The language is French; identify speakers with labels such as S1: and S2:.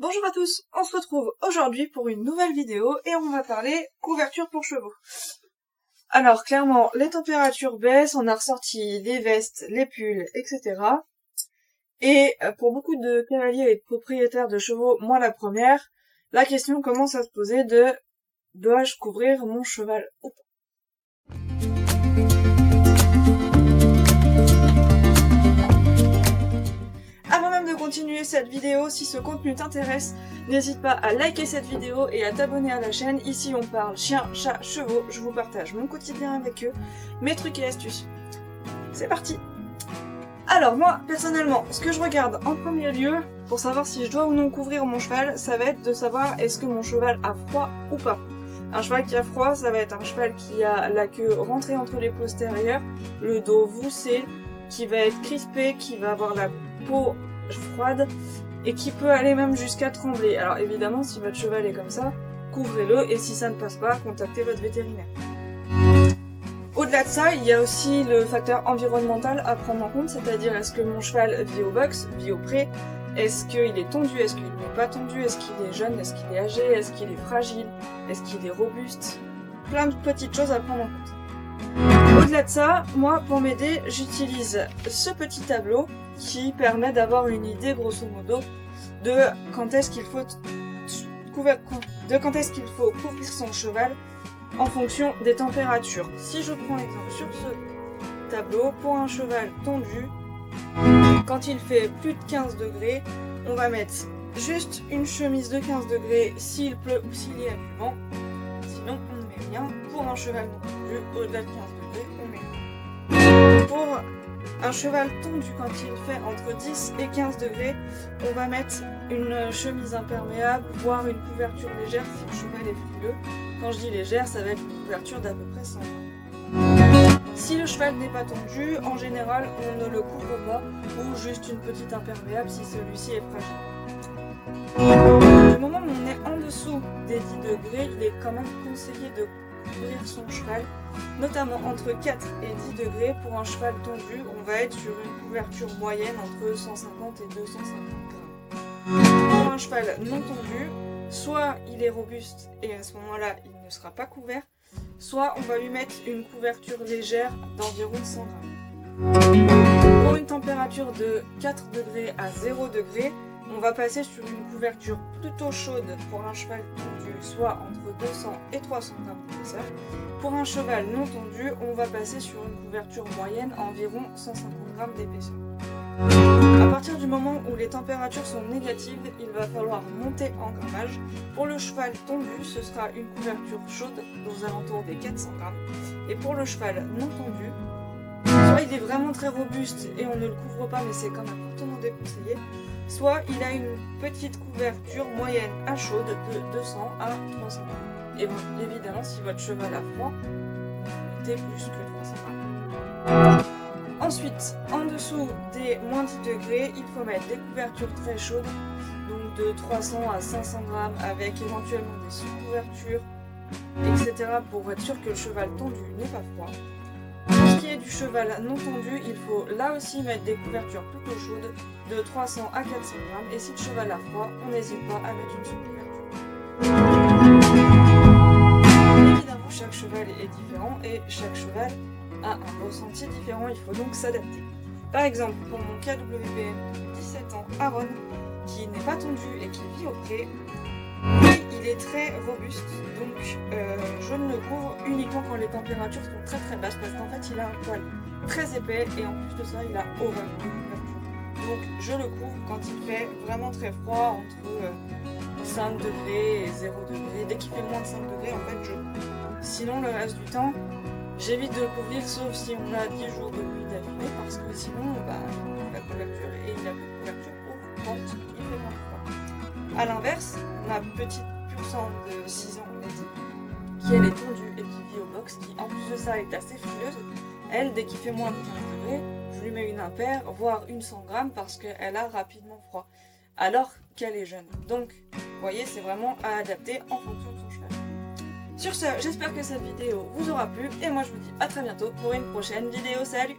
S1: Bonjour à tous, on se retrouve aujourd'hui pour une nouvelle vidéo et on va parler couverture pour chevaux. Alors clairement, les températures baissent, on a ressorti les vestes, les pulls, etc. Et pour beaucoup de cavaliers et de propriétaires de chevaux, moi la première, la question commence à se poser de dois-je couvrir mon cheval ou pas ? Avant même de continuer cette vidéo, si ce contenu t'intéresse, n'hésite pas à liker cette vidéo et à t'abonner à la chaîne. Ici on parle chiens, chats, chevaux, je vous partage mon quotidien avec eux, mes trucs et astuces. C'est parti! Alors moi, personnellement, ce que je regarde en premier lieu, pour savoir si je dois ou non couvrir mon cheval, ça va être de savoir est-ce que mon cheval a froid ou pas. Un cheval qui a froid, ça va être un cheval qui a la queue rentrée entre les postérieurs, le dos voussé, qui va être crispé, qui va avoir la peau froide et qui peut aller même jusqu'à trembler. Alors évidemment, si votre cheval est comme ça, couvrez-le et si ça ne passe pas, contactez votre vétérinaire. Au-delà de ça, il y a aussi le facteur environnemental à prendre en compte, c'est-à-dire est-ce que mon cheval vit au box, vit au pré, est-ce qu'il est tondu, est-ce qu'il n'est pas tondu, est-ce qu'il est jeune, est-ce qu'il est âgé, est-ce qu'il est fragile, est-ce qu'il est robuste, plein de petites choses à prendre en compte. Au-delà de ça, moi, pour m'aider, j'utilise ce petit tableau qui permet d'avoir une idée, grosso modo, de quand est-ce qu'il faut couvrir son cheval en fonction des températures. Si je prends exemple sur ce tableau, pour un cheval tondu, quand il fait plus de 15 degrés, on va mettre juste une chemise de 15 degrés s'il pleut ou s'il y a du vent. Sinon, on ne met rien. Pour un cheval non tondu, au-delà de 15 degrés, on met rien. Pour un cheval tondu, quand il fait entre 10 et 15 degrés, on va mettre une chemise imperméable, voire une couverture légère si le cheval est frileux. Quand je dis légère, ça va être une couverture d'à peu près 100 grammes. Si le cheval n'est pas tondu, en général, on ne le couvre pas, ou juste une petite imperméable si celui-ci est fragile. Du moment où on est en dessous des 10 degrés, il est quand même conseillé de couvrir son cheval, notamment entre 4 et 10 degrés. Pour un cheval tondu, on va être sur une couverture moyenne entre 150 et 250 grammes. Pour un cheval non tondu, soit il est robuste et à ce moment-là il ne sera pas couvert, soit on va lui mettre une couverture légère d'environ 100 grammes. Pour une température de 4 degrés à 0 degrés, on va passer sur une couverture plutôt chaude pour un cheval tondu, soit entre 200 et 300 grammes d'épaisseur. Pour un cheval non tondu, on va passer sur une couverture moyenne à environ 150 grammes d'épaisseur. À partir du moment où les températures sont négatives, il va falloir monter en grammage. Pour le cheval tondu, ce sera une couverture chaude aux alentours des 400 grammes. Et pour le cheval non tondu, soit il est vraiment très robuste et on ne le couvre pas, mais c'est quand même fortement déconseillé, soit il a une petite couverture moyenne à chaude de 200 à 300 grammes. Et bon, évidemment, si votre cheval a froid, mettez plus que 300 grammes. Ensuite, en dessous des moins 10 degrés, il faut mettre des couvertures très chaudes, donc de 300 à 500 grammes avec éventuellement des sous-couvertures, etc. pour être sûr que le cheval tondu n'ait pas froid. Pour ce qui est du cheval non tondu, il faut là aussi mettre des couvertures plutôt chaudes de 300 à 400 grammes et si le cheval a froid, on n'hésite pas à mettre une sous-couverture. Évidemment, chaque cheval est différent et chaque cheval a un ressenti différent, il faut donc s'adapter. Par exemple, pour mon KWPM de 17 ans, Aaron, qui n'est pas tondu et qui vit au pré, lui, il est très robuste, donc je ne le couvre uniquement quand les températures sont très très basses, parce qu'en fait il a un poil très épais et en plus de ça il a horreur de couverture. Donc je le couvre quand il fait vraiment très froid, entre 5 degrés et 0 degrés. Dès qu'il fait moins de 5 degrés, en fait je le couvre. Sinon le reste du temps, j'évite de le couvrir sauf si on a 10 jours de pluie d'affilée parce que sinon la couverture et il a plus de couverture pour quand il fait moins froid. A l'inverse, ma petite pur sang de 6 ans, Lady, qui elle est tondue et qui vit au box, qui en plus de ça est assez frileuse, elle dès qu'il fait moins de 15 degrés, je lui mets une impaire, voire une 100 grammes parce qu'elle a rapidement froid, alors qu'elle est jeune. Donc, vous voyez, c'est vraiment à adapter en fonction de son cheval. Sur ce, j'espère que cette vidéo vous aura plu et moi je vous dis à très bientôt pour une prochaine vidéo. Salut!